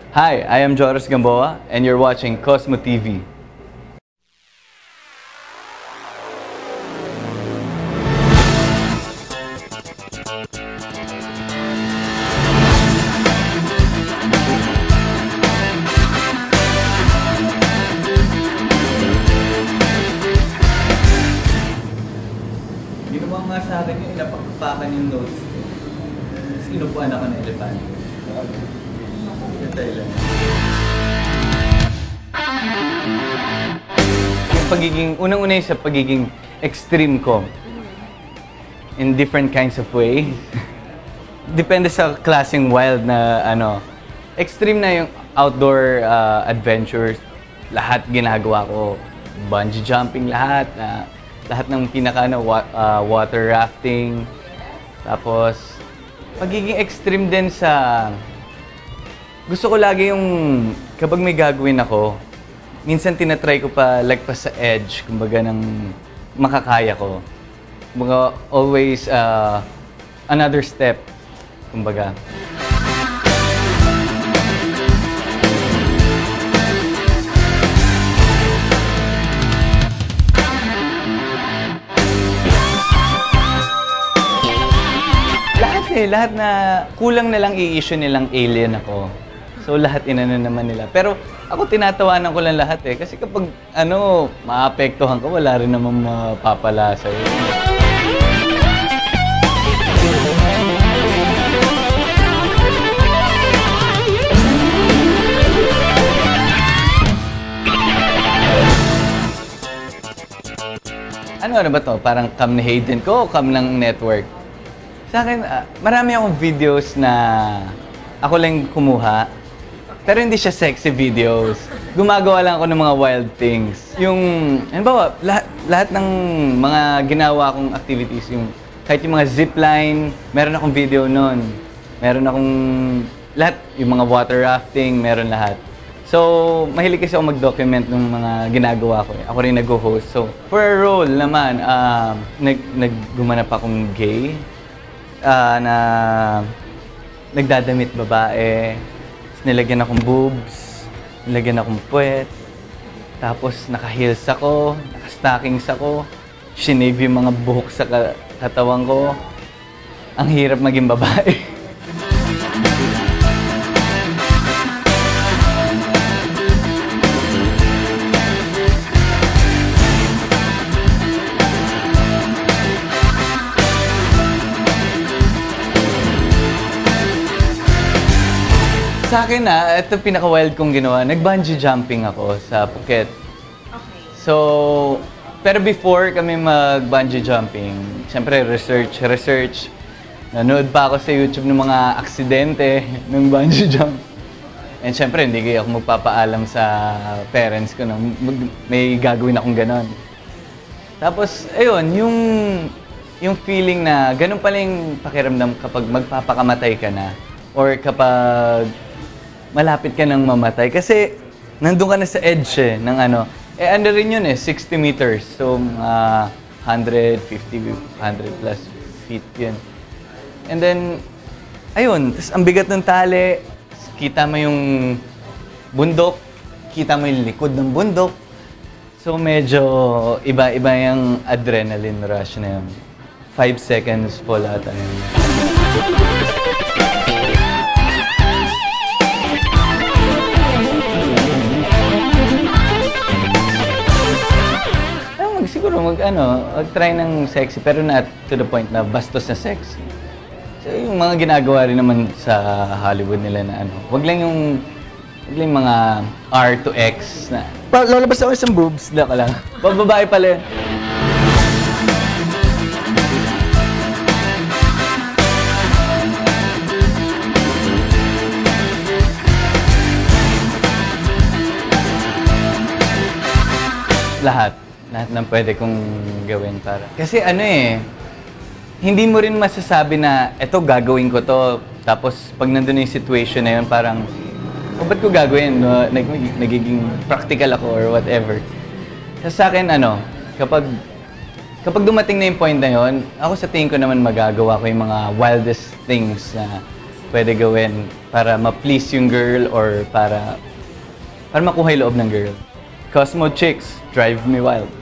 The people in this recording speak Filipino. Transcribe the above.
Hi, I am Joris Gamboa, and you're watching Cosmo TV. Ginawa nga sa akin yung inapakpakan yung notes. Tapos inupuan ako ng elepante. Yung pagiging, unang-una yung sa pagiging extreme ko. In different kinds of way. Depende sa klaseng wild na ano. Extreme na yung outdoor adventures. Lahat ginagawa ko. Bungee jumping lahat. Lahat ng pinaka water rafting. Tapos, pagiging extreme din sa... Gusto ko lagi yung kapag may gagawin ako, minsan tinatry ko pa lagpas sa edge, kumbaga ng makakaya ko. Kumbaga, always another step, kumbaga. Lahat na kulang na lang i-issue nilang alien ako. So lahat inano naman nila. Pero ako tinatawanan ko lang lahat eh. Kasi kapag maapektuhan ka, wala rin naman mapapala sa'yo. Ano ba to? Parang cam ni Hayden ko o cam ng network? Sa akin, marami akong videos na ako lang kumuha. Pero hindi siya sexy videos. Gumagawa lang ako ng mga wild things. Yung, halimbawa, lahat ng mga ginawa kong activities, kahit yung mga zipline, meron akong video nun. Meron akong, lahat, yung mga water rafting, meron lahat. So, mahilig kasi ako mag-document ng mga ginagawa ko. Ako rin nag-host. So, for a role naman, gumanap akong gay. Na nagdadamit babae, nilagyan akong boobs, nilagyan akong puwet, tapos naka-heels ako, naka-stockings ako, shinave yung mga buhok sa katawan ko. Ang hirap maging babae. Sa akin ito pinaka-wild kong ginawa. Nag-bungee jumping ako sa Phuket. Okay. So, pero before kami mag-bungee jumping, siyempre research. Nanood pa ako sa YouTube ng mga aksidente ng bungee jump. And siyempre, hindi kayo ako magpapaalam sa parents ko na may gagawin akong ganon. Tapos, ayun, yung feeling na ganun pala yung pakiramdam kapag magpapakamatay ka na or kapag malapit ka nang mamatay. Kasi nandun ka na sa edge ng ano. Ano rin yun 60 meters. So, 150, 100 plus feet yun. And then, ayun, tas ang bigat ng tali, kita mo yung bundok, kita mo yung likod ng bundok. So, medyo iba-iba yung adrenaline rush na yun. 5 seconds po lahat. Siguro mag-try ng sexy pero not to the point na bastos na sexy. So yung mga ginagawa rin naman sa Hollywood nila na wag lang yung mga R to X na lalabas ako isang boobs, ka lang. Bababae pala yun. Lahat ng pwede kong gawin para. Kasi hindi mo rin masasabi na, eto gagawin ko to. Tapos pag nandun yung situation na yun, parang, ba't ko gagawin? Nagiging practical ako or whatever. Sa akin, kapag dumating na yung point na yun, ako sa tingin ko naman magagawa ko yung mga wildest things na pwede gawin para ma-please yung girl or para makuha yung loob ng girl. Cosmo Chicks, drive me wild.